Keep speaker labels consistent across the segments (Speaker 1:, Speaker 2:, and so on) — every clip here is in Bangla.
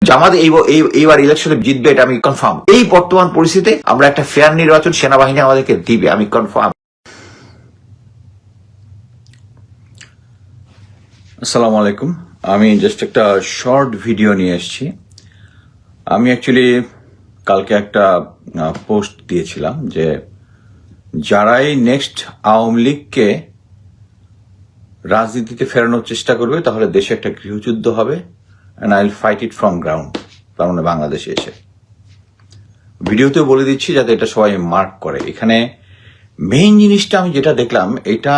Speaker 1: জামাত এইবার ইলেকশনে জিতবে, এটা আমি কনফার্ম। এই বর্তমান পরিস্থিতিতে আমরা একটা ফেয়ার নির্বাচন সেনাবাহিনী আমাদেরকে দিবে, আমি কনফার্ম। আসসালামু আলাইকুম। আমি জাস্ট একটা শর্ট ভিডিও নিয়ে এসেছি। আমি অ্যাকচুয়ালি কালকে একটা পোস্ট দিয়েছিলাম যে যারাই নেক্সট আওয়ামী লীগকে রাজনীতিতে ফেরানোর চেষ্টা করবে তাহলে দেশে একটা গৃহযুদ্ধ হবে, and I will fight it from ground, তার মানে বাংলাদেশে এসে। ভিডিওতেও বলে দিচ্ছি যাতে এটা সবাই মার্ক করে। এখানে মেইন জিনিসটা আমি যেটা দেখলাম, এটা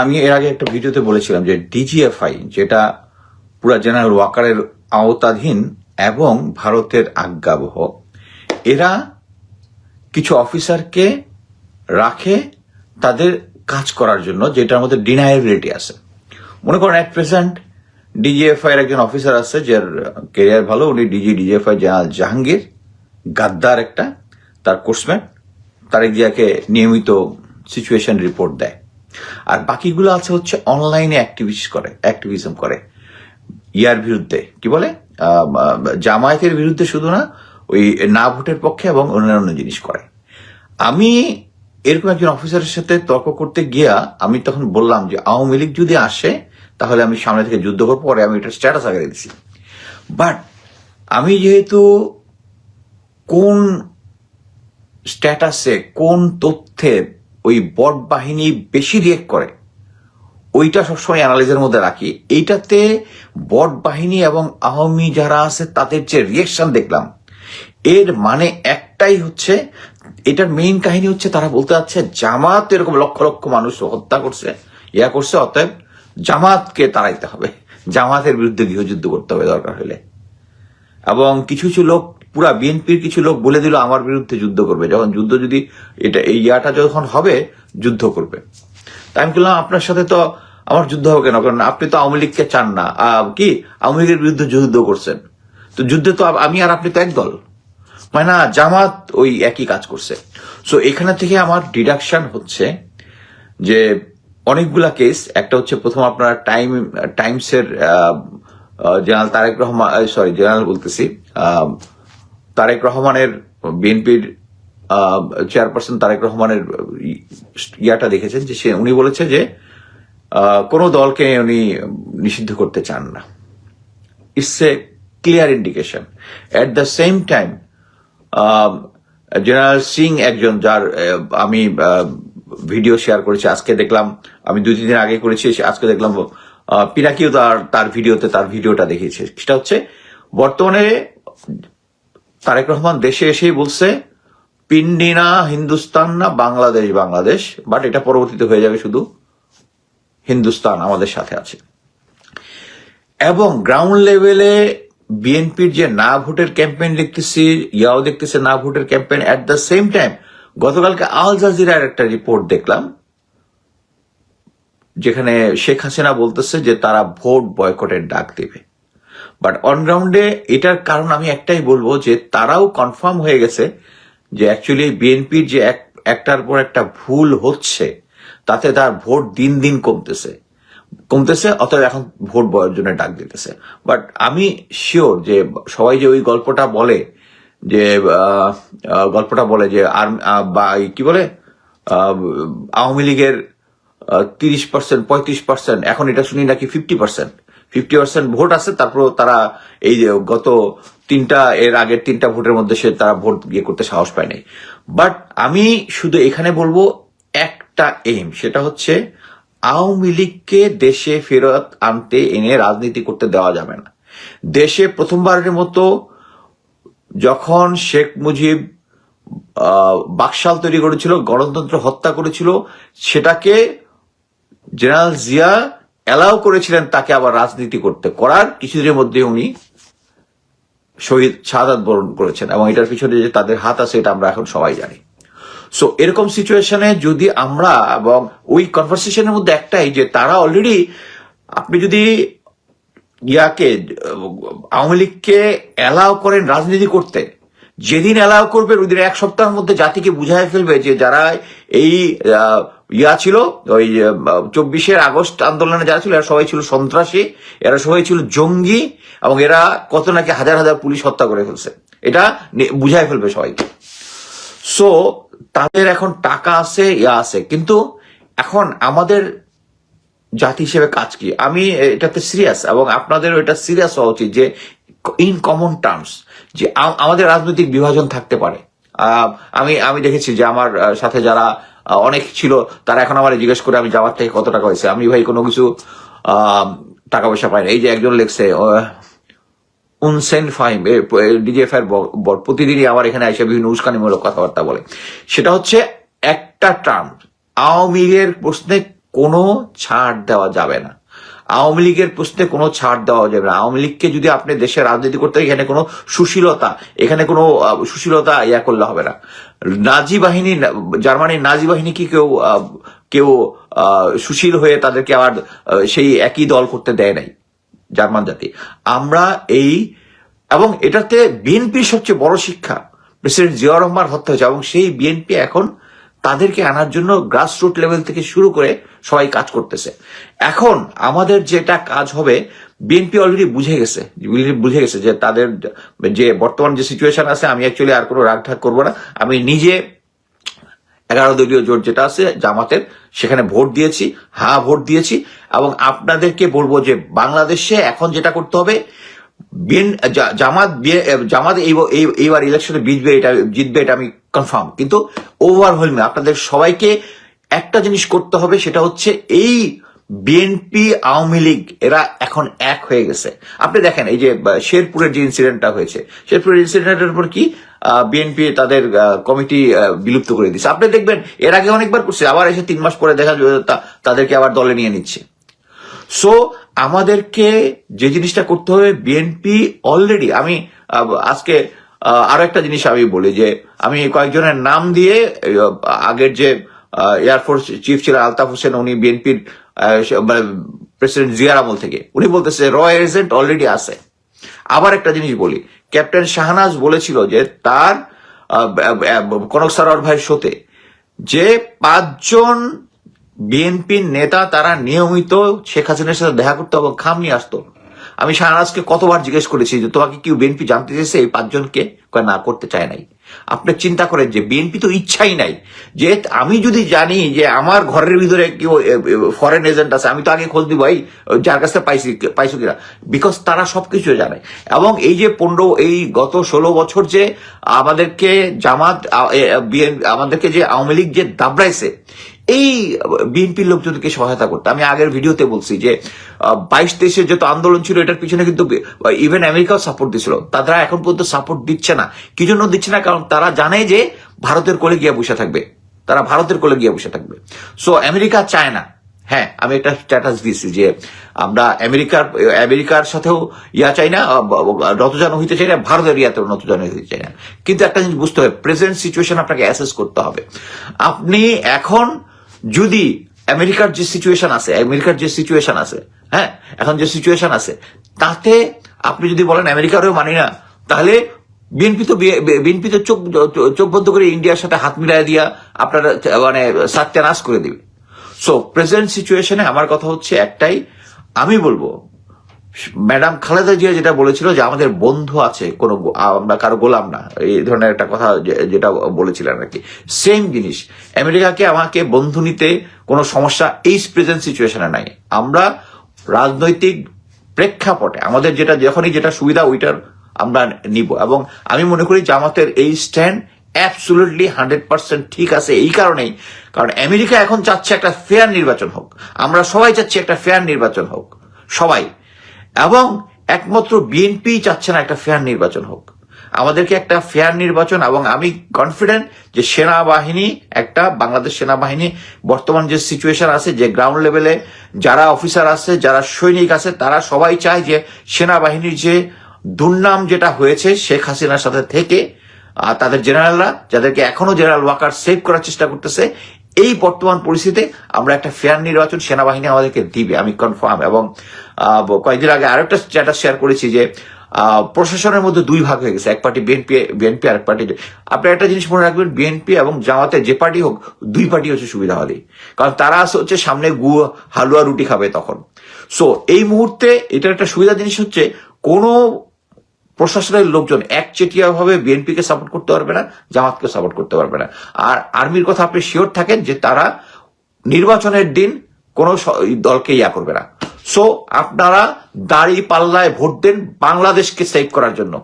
Speaker 1: আমি এর আগে একটা ভিডিওতে বলেছিলাম যে ডিজিএফআই, যেটা পুরা জেনারেল ওয়াকারের আওতাধীন এবং ভারতের আজ্ঞাবহ, এরা কিছু অফিসারকে রাখে তাদের কাজ করার জন্য, যেটার মধ্যে ডিনায়াবিলিটি আছে। মনে করেন এট প্রেজেন্ট ডিজিএফআই এর একজন অফিসার আছে যার কেরিয়ার ভালো, উনি ডিজিএফআই জেনারেল জাহাঙ্গীর গাদ্দার একটা, তার কোর্সমেট তারেক জিয়াকে নিয়মিত সিচুয়েশন রিপোর্ট দেয়। আর বাকিগুলো আছে হচ্ছে অনলাইনে অ্যাক্টিভিজম করে ইয়ার বিরুদ্ধে, কি বলে, জামায়াতের বিরুদ্ধে শুধু না, ওই না ভোটের পক্ষে এবং অন্যান্য জিনিস করে। আমি এরকম একজন অফিসারের সাথে তর্ক করতে গিয়া আমি তখন বললাম যে আওয়ামী লীগ যদি আসে তাহলে আমি সামনে থেকে যুদ্ধ করবো, পরে আমি এটা স্ট্যাটাস আগে দিচ্ছি। বাট আমি যেহেতু কোন স্ট্যাটাসে কোন তথ্যে ওই বট বাহিনী বেশি রিয়েক্ট করে ওইটা সবসময় অ্যানালাইজের মধ্যে রাখি, এইটাতে বট বাহিনী এবং আওয়ামী যারা আছে তাদের যে রিয়েকশন দেখলাম, এর মানে একটাই হচ্ছে, এটার মেইন কাহিনী হচ্ছে তারা বলতে চাচ্ছে জামাত এরকম লক্ষ লক্ষ মানুষ হত্যা করছে, অতএব জামাতকে তাড়াইতে হবে, জামাতের বিরুদ্ধে গৃহযুদ্ধ করতে হবে দরকার হলে। এবং কিছু কিছু লোক, পুরা বিএনপির কিছু লোক বলে দিল আমার বিরুদ্ধে যুদ্ধ করবে, যখন যুদ্ধ যদি এই ইয়াটা যখন হবে যুদ্ধ করবে। তাই আমি বললাম আপনার সাথে তো আমার যুদ্ধ হবে কেন, কারণ আপনি তো আওয়ামী লীগকে চান না, কি আওয়ামী লীগের বিরুদ্ধে যুদ্ধ করছেন, তো যুদ্ধে তো আমি আর আপনি তো এক দল, মানে না, জামাত ওই একই কাজ করছে। সো এখানে থেকে আমার ডিডাকশন হচ্ছে যে অনেকগুলা কেস, একটা হচ্ছে প্রথম আপনার টাইমসের জেনারেল তারেক রহমানের বিএনপির চেয়ারপারসন তারেক রহমানের ইয়াটা দেখেছেন যে উনি বলেছে যে কোনো দলকে উনি নিষিদ্ধ করতে চান না। It's a clear indication. At the same time general Singh, একজন যার আমি ভিডিও শেয়ার করেছি, আজকে দেখলাম, আমি 2-3 দিন আগে করেছি, আজকে দেখলাম পিনাকিও তার ভিডিওটা দেখিয়েছে। সেটা হচ্ছে বর্তমানে তারেক রহমান দেশে এসেই বলছে পিন্ডি না হিন্দুস্তান না বাংলাদেশ, বাট এটা পরবর্তীতে হয়ে যাবে শুধু হিন্দুস্তান আমাদের সাথে আছে। এবং গ্রাউন্ড লেভেলে বিএনপির যে না ভোটের ক্যাম্পেইন দেখতেছি, দেখতেছে না ভোটের campaign. At the same time গতকালকে আল জাজিরার একটা রিপোর্ট দেখলাম যেখানে শেখ হাসিনা বলতেছে যে তারা ভোট বয়কটের ডাক দেবে। বাট অন গ্রাউন্ডে এটার কারণ আমি একটাই বলবো যে তারাও কনফার্ম হয়ে গেছে যে অ্যাকচুয়ালি বিএনপির যে একটার পর একটা ভুল হচ্ছে তাতে তার ভোট দিন দিন কমতেছে, অতএব এখন ভোট বর্জনের ডাক দিতেছে। বাট আমি শিওর যে সবাই যে ওই গল্পটা বলে যে আর কি বলে আওয়ামী লীগের 30%, 35%, এখন এটা শুনি নাকি 50% ভোট আছে, তারপর তারা এই যে গত এর আগের 3টা ভোটের মধ্যে তারা ভোট করতে সাহস পায় নাই। বাট আমি শুধু এখানে বলবো একটা এইম, সেটা হচ্ছে আওয়ামী লীগকে দেশে ফেরত এনে রাজনীতি করতে দেওয়া যাবে না। দেশে প্রথমবারের মতো যখন শেখ মুজিব বাকশাল তৈরি করেছিল, গণতন্ত্র হত্যা করেছিল, সেটাকে জেনারেল জিয়া অ্যালাউ করেছিলেন তাকে আবার রাজনীতি করার কিছুদিনের মধ্যে উনি শাহাদাত বরণ করেছেন, এবং এটার পিছনে যে তাদের হাত আছে এটা আমরা এখন সবাই জানি। সো এরকম সিচুয়েশনে যদি আমরা, এবং ওই কনভারসেশনের মধ্যে একটাই যে তারা অলরেডি, আপনি যদি আওয়ামী লীগকে অ্যালাউ করেন রাজনীতি করতে, যেদিন অ্যালাউ করবেন ওই দিন 1 সপ্তাহের মধ্যে জাতিকে বুঝায় ফেলবে যে যারা এই ছিল ওই 24শে আগস্ট আন্দোলনে যারা ছিল এরা সবাই ছিল সন্ত্রাসী, এরা সবাই ছিল জঙ্গি, এবং এরা কত নাকি হাজার হাজার পুলিশ হত্যা করে ফেলছে, এটা বুঝাই ফেলবে সবাইকে। সো তাদের এখন টাকা আছে, আছে, কিন্তু এখন আমাদের জাতি হিসেবে কাজ কি? আমি এটাতে সিরিয়াস, এবং আপনাদেরও এটা সিরিয়াস হওয়া উচিত যে ইন কমন টার্মস যে আমাদের রাজনৈতিক বিভাজন থাকতে পারে। আমি দেখেছি যে আমার সাথে যারা অনেক ছিল তারা এখন আমার জিজ্ঞেস করে আমি জামাত থেকে কত টাকা হয়েছে, আমি ভাই কোনো কিছু টাকা পয়সা পাই না। এই যে একজন লেখছে উনসেন ফাহিম, ডিজিএফআই এর প্রতিদিনই আমার এখানে এসে বিভিন্ন উস্কানিমূলক কথাবার্তা বলে। সেটা হচ্ছে একটা টার্ম, আওয়ামী লীগের প্রশ্নে কোনো ছাড় দেওয়া যাবে না, আওয়ামী লীগের প্রশ্নে কোনো ছাড় দেওয়া যাবে না। আওয়ামী লীগকে যদি আপনি দেশে রাজনীতি করতে, এখানে কোনো সুশীলতা ইয়া করলে হবে না। নাজি বাহিনী, জার্মানির নাজি বাহিনী কি কেউ সুশীল হয়ে তাদেরকে আবার সেই একই দল করতে দেয় নাই জার্মান জাতি। আমরা এবং এটাতে বিএনপির সবচেয়ে বড় শিক্ষা, প্রেসিডেন্ট জিয়াউর রহমান হত্যা হয়েছে, এবং সেই বিএনপি এখন তাদেরকে আনার জন্য গ্রাসরুট লেভেল থেকে শুরু করে সবাই কাজ করতেছে। এখন আমাদের যেটা কাজ হবে, বিএনপি অলরেডি বুঝে গেছে যে তাদের যে বর্তমান যে সিচুয়েশন আছে, আমি অ্যাকচুয়ালি আর কোনো রাগঢাক করবো না। আমি নিজে 11 দলীয় জোট যেটা আছে জামাতের, সেখানে ভোট দিয়েছি, ভোট দিয়েছি, এবং আপনাদেরকে বলবো যে বাংলাদেশে এখন যেটা করতে হবে, জামাত এইবার ইলেকশনে জিতবে, এটা আমি কনফার্ম, কিন্তু ওভারহোলমে আপনাদের সবাইকে একটা জিনিস করতে হবে, সেটা হচ্ছে এই বিএনপি আওয়ামী লীগ এরা এখন এক হয়ে গেছে। আপনি দেখেন এই যে শেরপুরের যে ইনসিডেন্টটা হয়েছে, শেরপুরের ইনসিডেন্টের উপর কি বিএনপি তাদের কমিটি বিলুপ্ত করে দিচ্ছে। আপনি দেখবেন এর আগে অনেকবার করছে, আবার এসে 3 মাস পরে দেখা যাবে তাদেরকে আবার দলে নিয়ে নিচ্ছে। সো আমাদেরকে যে জিনিসটা করতে হবে, বিএনপি অলরেডি, আমি আজকে আরো একটা জিনিস আমি বলি যে আমি কয়েকজনের নাম দিয়ে, আগের যে এয়ারফোর্স চিফ ছিলেন আলতাফ হোসেন, উনি বিএনপির প্রেসিডেন্ট জিয়ার আমল থেকে, উনি বলতেছে র এজেন্ট অলরেডি আছে। আবার একটা জিনিস বলি, ক্যাপ্টেন শাহনাজ বলেছিল যে তার কনক সারোয়ার ভাইয়ের শোতে যে 5 জন বিএনপির নেতা তারা নিয়মিত শেখ হাসিনার সাথে দেখা করতো এবং খাম নিয়ে আসতো। আমি শাহনাজকে কতবার জিজ্ঞেস করেছি যে তোমাকে কি বিএনপি জানতে চেয়েছে এই 5 জনকে? না, করতে চায় নাই। আপনি চিন্তা করেন যে বিএনপি তো ইচ্ছাই নাই যে আমি যদি জানি যে আমার ঘরের ভিতরে কেউ ফরেন এজেন্ট আছে, আমি তো আগে খোঁজ দিব এই যার কাছে পাইছো কিনা, বিকজ তারা সবকিছু জানে। এবং এই যে গত 16 বছর যে আমাদেরকে আমাদেরকে যে আওয়ামী লীগ যে দাবড়াইছে, এই বিএনপির লোকজনকে সহায়তা করতে, আমি আগের ভিডিওতে বলছি যে 22-23 যত আন্দোলন ছিল এটার পিছনে কিন্তু ইভেন আমেরিকাও সাপোর্ট দিছিল, তারা এখন পর্যন্ত সাপোর্ট দিচ্ছে না। কি জন্য দিচ্ছে না? কারণ তারা জানে যে ভারতের কোলে গিয়ে বসে থাকবে, তারা ভারতের কোলে গিয়ে বসে থাকবে। সো আমেরিকা চায় না। হ্যাঁ, আমি একটা স্ট্যাটাস দিয়েছি যে আমরা আমেরিকার সাথেও চাই না, নতজানু হইতে চাই না, ভারতের ইয়াতেও নতজানু হইতে চাই না। কিন্তু একটা জিনিস বুঝতে হবে, প্রেজেন্ট সিচুয়েশন আপনাকে অ্যাসেস করতে হবে। আপনি এখন যদি আমেরিকার যে সিচুয়েশন আছে, হ্যাঁ, এখন যে সিচুয়েশন আছে, তাতে আপনি যদি বলেন আমেরিকারও মানি না, তাহলে বিএনপি তো চোখ বন্ধ করে ইন্ডিয়ার সাথে হাত মিলাই দিয়া আপনার সত্যানাশ করে দিবে। সো প্রেজেন্ট সিচুয়েশনে আমার কথা হচ্ছে একটাই, আমি বলবো ম্যাডাম খালেদা জিয়া যেটা বলেছিল যে আমাদের বন্ধু আছে, আমরা কারো গোলাম না, এই ধরনের একটা কথা যেটা বলেছিলেন আর কি, সেম জিনিস আমেরিকাকে আমাকে বন্ধু নিতে কোনো সমস্যা এই প্রেজেন্ট সিচুয়েশনে নাই। আমরা রাজনৈতিক প্রেক্ষাপটে আমাদের যখনই যেটা সুবিধা ওইটার আমরা নিব, এবং আমি মনে করি জামাতের এই স্ট্যান্ড অ্যাবসলিউটলি 100% ঠিক আছে। এই কারণেই, কারণ আমেরিকা এখন চাচ্ছে একটা ফেয়ার নির্বাচন হোক, আমরা সবাই চাচ্ছি একটা ফেয়ার নির্বাচন হোক, সবাই, এবং একমাত্র বিএনপি চাচ্ছে না একটা ফেয়ার নির্বাচন হোক। আমাদেরকে একটা ফেয়ার নির্বাচন, এবং আমি কনফিডেন্ট যে বাংলাদেশ সেনাবাহিনী বর্তমান যে সিচুয়েশন আছে, যে গ্রাউন্ড লেভেলে যারা অফিসার আছে, যারা সৈনিক আছে, তারা সবাই চায় যে সেনাবাহিনীর যে দুর্নাম যেটা হয়েছে শেখ হাসিনার সাথে থেকে, তাদের জেনারেলরা যাদেরকে এখনো জেনারেল ওয়াকার সেভ করার চেষ্টা করতেছে, এই বর্তমান পরিস্থিতিতে আমরা একটা ফেয়ার নির্বাচন সেনাবাহিনী আমাদেরকে দিবে, আমি কনফার্ম। এবং কয়েকদিন আগে আরেকটা স্ট্যাটাস শেয়ার করেছি যে প্রশাসনের মধ্যে দুই ভাগ হয়ে গেছে, এক পার্টি বিএনপি আর এক পার্টি। আপনি একটা জিনিস মনে রাখবেন, বিএনপি এবং জামাতে যে পার্টি হোক, দুই পার্টি হচ্ছে সুবিধাবাদী, কারণ তারা হচ্ছে সামনে হালুয়া রুটি খাবে তখন। সো এই মুহূর্তে এটা একটা সুবিধা জিনিস হচ্ছে, কোনো প্রশাসনের লোকজন একচেটিয়া ভাবে বিএনপিকে সাপোর্ট করতে পারবে না, জামাতকে সাপোর্ট করতে পারবে না। আর আর্মির কথা আপনি শিওর থাকেন যে তারা নির্বাচনের দিন কোন দলকে ইয়া করবে না। সো আপনারা দাড়ি পাল্লায় ভোট দেন বাংলাদেশকে সেভ করার জন্য,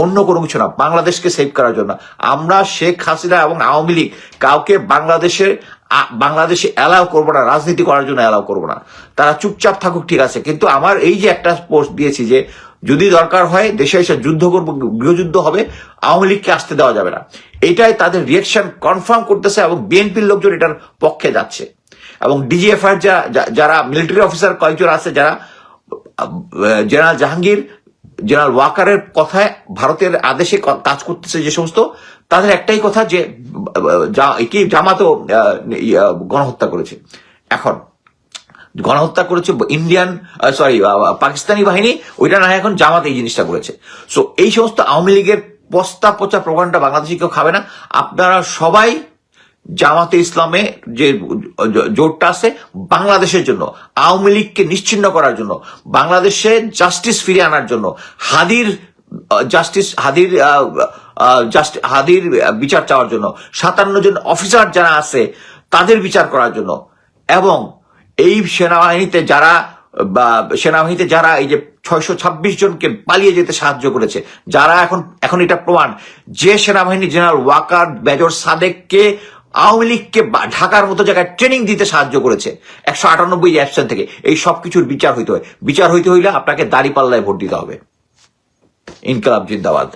Speaker 1: অন্য কোনো কিছু না, বাংলাদেশকে সেভ করার জন্য। আমরা শেখ হাসিনা এবং আওয়ামী লীগ কাউকে বাংলাদেশে অ্যালাউ করবো না, রাজনীতি করার জন্য অ্যালাউ করবো না। তারা চুপচাপ থাকুক, ঠিক আছে, কিন্তু আমার এই যে একটা পোস্ট দিয়েছি যে যদি দরকার হয় দেশে এসে যুদ্ধ করবো, গৃহযুদ্ধ হবে, আওয়ামী লীগকে আসতে দেওয়া যাবে না, এটাই তাদের রিয়েকশন কনফার্ম করতেছে এবং বিএনপির লোকজন এটার পক্ষে যাচ্ছে। এবং ডিজিএফআই যারা মিলিটারি অফিসার কয়েকজন আছে, যারা জেনারেল জাহাঙ্গীর, জেনারেল ওয়াকারের কথায় ভারতের আদেশে কাজ করতেছে যে সমস্ত, তাদের একটাই কথা যে কি জামাতও গণহত্যা করেছে। এখন গণহত্যা করেছে পাকিস্তানি বাহিনী, ওইটা না, এখন জামাত এই জিনিসটা করেছে। সো এই সমস্ত আওয়ামী লীগের পস্তা পচা প্রোপাগান্ডা বাংলাদেশে কেউ খাবে না। আপনারা সবাই জামাতে ইসলামে যে জোটটা আছে বাংলাদেশের জন্য, আওয়ামী লীগকে নিশ্চিহ্ন করার জন্য, বাংলাদেশে জাস্টিস ফিরিয়ে আনার জন্য, হাদির বিচার চাওয়ার জন্য, 57 জন অফিসার যারা আছে তাদের বিচার করার জন্য, এবং এই সেনাবাহিনীতে যারা এই যে 626 জনকে পালিয়ে যেতে সাহায্য করেছে, যারা এখন এটা প্রমাণ যে সেনাবাহিনী জেনারেল ওয়াকার, মেজর সাদেককে আওয়ামী লীগকে ঢাকার মতো জায়গায় ট্রেনিং দিতে সাহায্য করেছে 198 অ্যাবসেন্ট থেকে, এই সবকিছুর বিচার হইতে হইলে আপনাকে দাড়িপাল্লায় ভোট দিতে হবে। ইনকলাব জিন্দাবাদ।